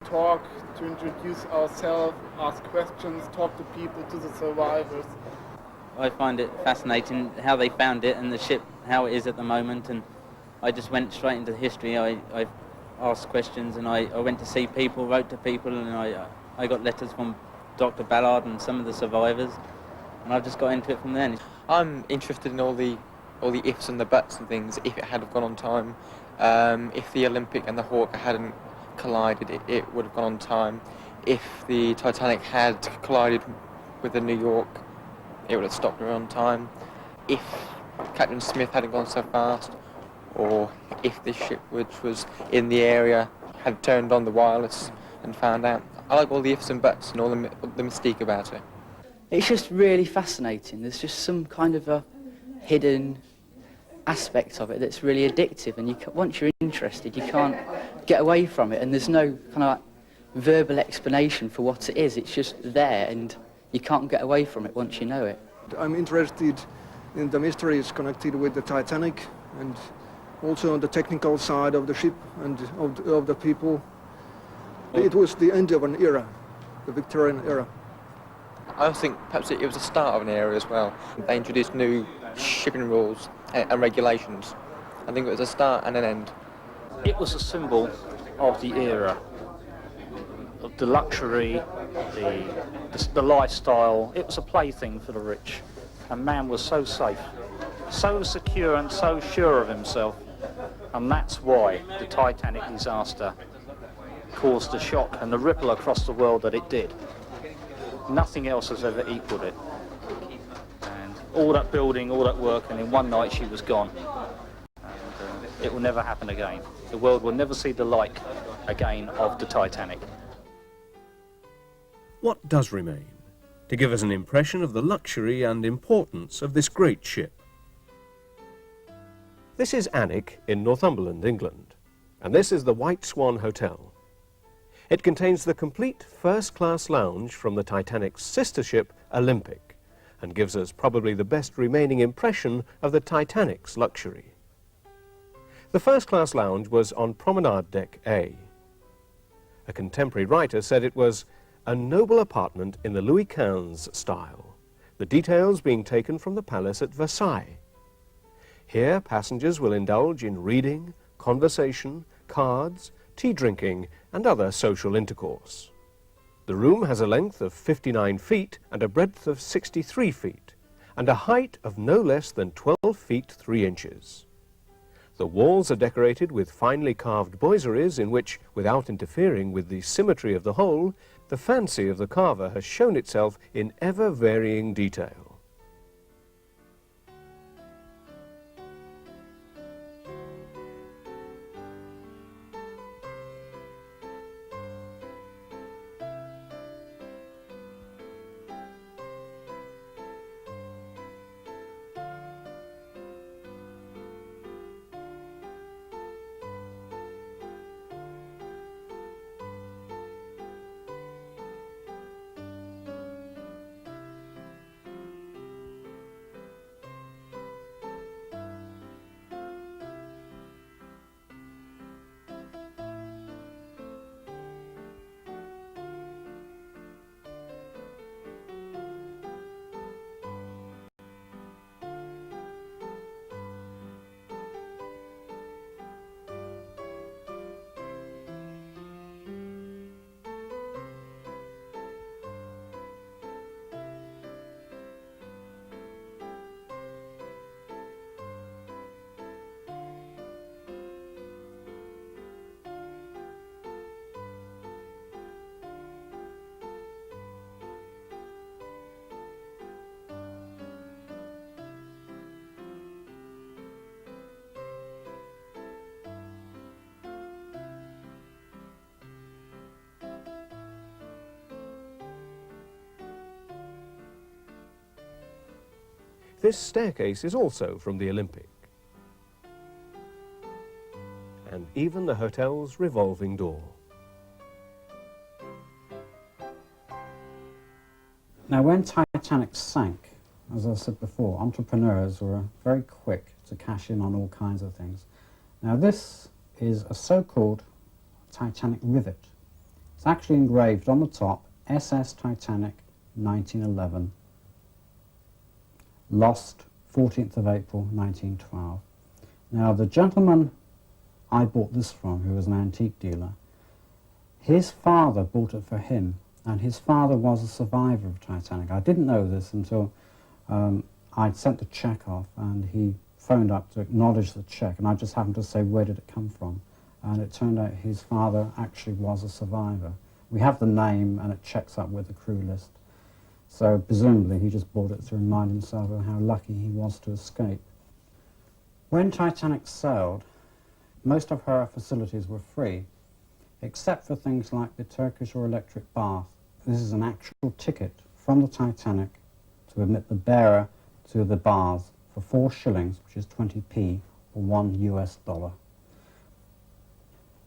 talk, to introduce ourselves, ask questions, talk to people, to the survivors. I find it fascinating how they found it and the ship, how it is at the moment, and I just went straight into history. I asked questions and I went to see people, wrote to people, and I got letters from Dr. Ballard and some of the survivors, and I just got into it from then. I'm interested in all the ifs and the buts and things. If it had have gone on time, if the Olympic and the Hawke hadn't collided, it would have gone on time. If the Titanic had collided with the New York, it would have stopped her on time. If Captain Smith hadn't gone so fast, or if this ship, which was in the area, had turned on the wireless and found out. I like all the ifs and buts and all the mystique about it. It's just really fascinating. There's just some kind of a hidden aspect of it that's really addictive, and once you're interested, you can't get away from it, and there's no kind of like verbal explanation for what it is. It's just there, and you can't get away from it once you know it. I'm interested in the mysteries connected with the Titanic, and also on the technical side of the ship and of the people. It was the end of an era, the Victorian era. I also think perhaps it was the start of an era as well. They introduced new shipping rules and regulations. I think it was a start and an end. It was a symbol of the era, of the luxury, the lifestyle. It was a plaything for the rich. And man was so safe, so secure and so sure of himself. And that's why the Titanic disaster caused the shock and the ripple across the world that it did. Nothing else has ever equaled it. And all that building, all that work, and in one night she was gone. And it will never happen again. The world will never see the like again of the Titanic. What does remain to give us an impression of the luxury and importance of this great ship? This is Alnwick in Northumberland, England, and this is the White Swan Hotel. It contains the complete first-class lounge from the Titanic's sister ship, Olympic, and gives us probably the best remaining impression of the Titanic's luxury. The first-class lounge was on Promenade Deck A. A contemporary writer said it was a noble apartment in the Louis XV style, the details being taken from the palace at Versailles. Here, passengers will indulge in reading, conversation, cards, tea drinking, and other social intercourse. The room has a length of 59 feet and a breadth of 63 feet, and a height of no less than 12 feet 3 inches. The walls are decorated with finely carved boiseries in which, without interfering with the symmetry of the whole, the fancy of the carver has shown itself in ever-varying detail. This staircase is also from the Olympic. And even the hotel's revolving door. Now, when Titanic sank, as I said before, entrepreneurs were very quick to cash in on all kinds of things. Now, this is a so-called Titanic rivet. It's actually engraved on the top, SS Titanic 1911, lost 14th of April 1912. Now the gentleman I bought this from, who was an antique dealer, his father bought it for him, and his father was a survivor of Titanic. I didn't know this until I'd sent the cheque off, and he phoned up to acknowledge the cheque, and I just happened to say, where did it come from? And it turned out his father actually was a survivor. We have the name, and it checks up with the crew list. So presumably he just bought it to remind himself of how lucky he was to escape. When Titanic sailed, most of her facilities were free, except for things like the Turkish or electric bath. This is an actual ticket from the Titanic to admit the bearer to the baths for 4 shillings, which is 20p, or $1 US.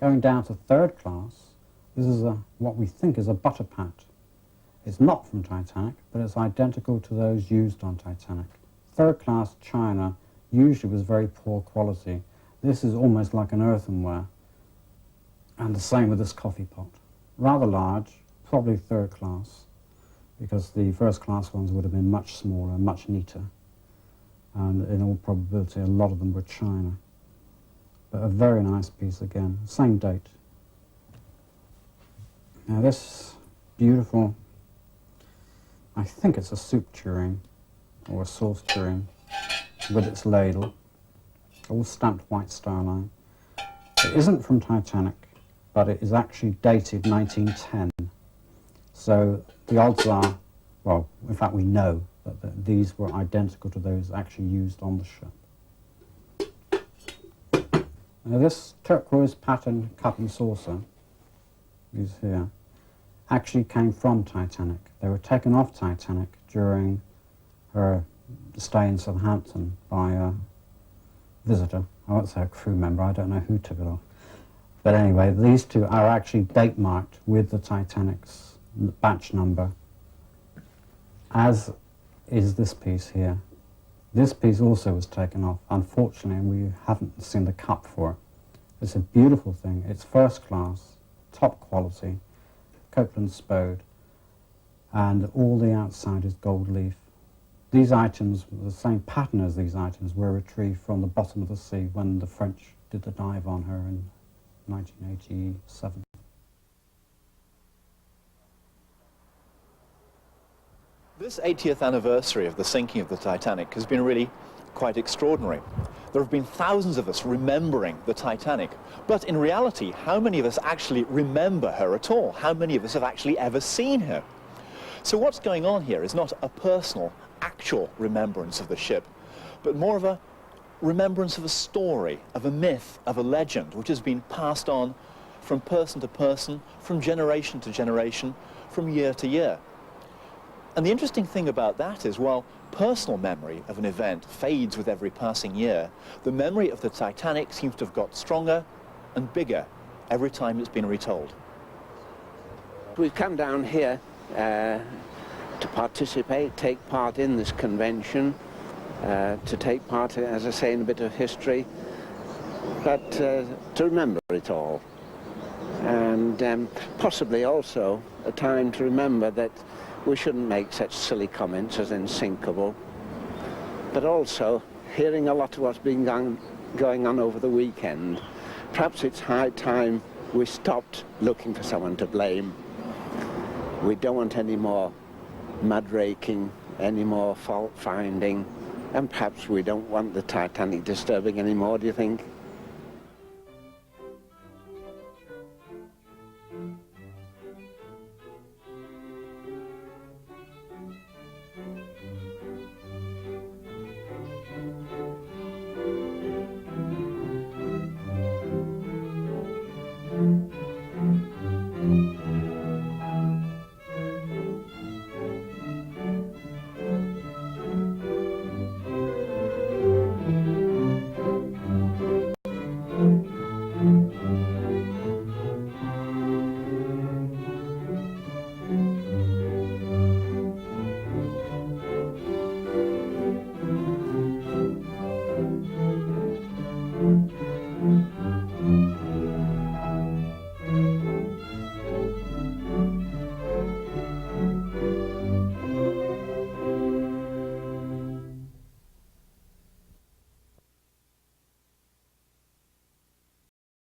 Going down to third class, this is what we think is a butter pat. It's not from Titanic, but it's identical to those used on Titanic. Third class china usually was very poor quality. This is almost like an earthenware. And the same with this coffee pot. Rather large, probably third class, because the first class ones would have been much smaller, much neater. And in all probability, a lot of them were china. But a very nice piece again, same date. Now this beautiful, I think it's a soup tureen, or a sauce tureen, with its ladle, all stamped white star line. It isn't from Titanic, but it is actually dated 1910. So the odds are, well, in fact we know that these were identical to those actually used on the ship. Now this turquoise pattern cup and saucer, these here, actually came from Titanic. They were taken off Titanic during her stay in Southampton by a visitor. I won't say a crew member, I don't know who took it off. But anyway, these two are actually date marked with the Titanic's batch number, as is this piece here. This piece also was taken off. Unfortunately, we haven't seen the cup for it. It's a beautiful thing. It's first class, top quality, Copeland Spode, and all the outside is gold leaf. These items, the same pattern as these items, were retrieved from the bottom of the sea when the French did the dive on her in 1987. This 80th anniversary of the sinking of the Titanic has been really quite extraordinary. There have been thousands of us remembering the Titanic, but in reality, how many of us actually remember her at all? How many of us have actually ever seen her? So what's going on here is not a personal, actual remembrance of the ship, but more of a remembrance of a story, of a myth, of a legend, which has been passed on from person to person, from generation to generation, from year to year. And the interesting thing about that is, while personal memory of an event fades with every passing year, the memory of the Titanic seems to have got stronger and bigger every time it's been retold. We've come down here to participate, take part in this convention, to take part, as I say, in a bit of history, but to remember it all. And possibly also a time to remember that we shouldn't make such silly comments as unsinkable, but also hearing a lot of what's been going on over the weekend. Perhaps it's high time we stopped looking for someone to blame. We don't want any more mudraking, any more fault finding, and perhaps we don't want the Titanic disturbing anymore, do you think?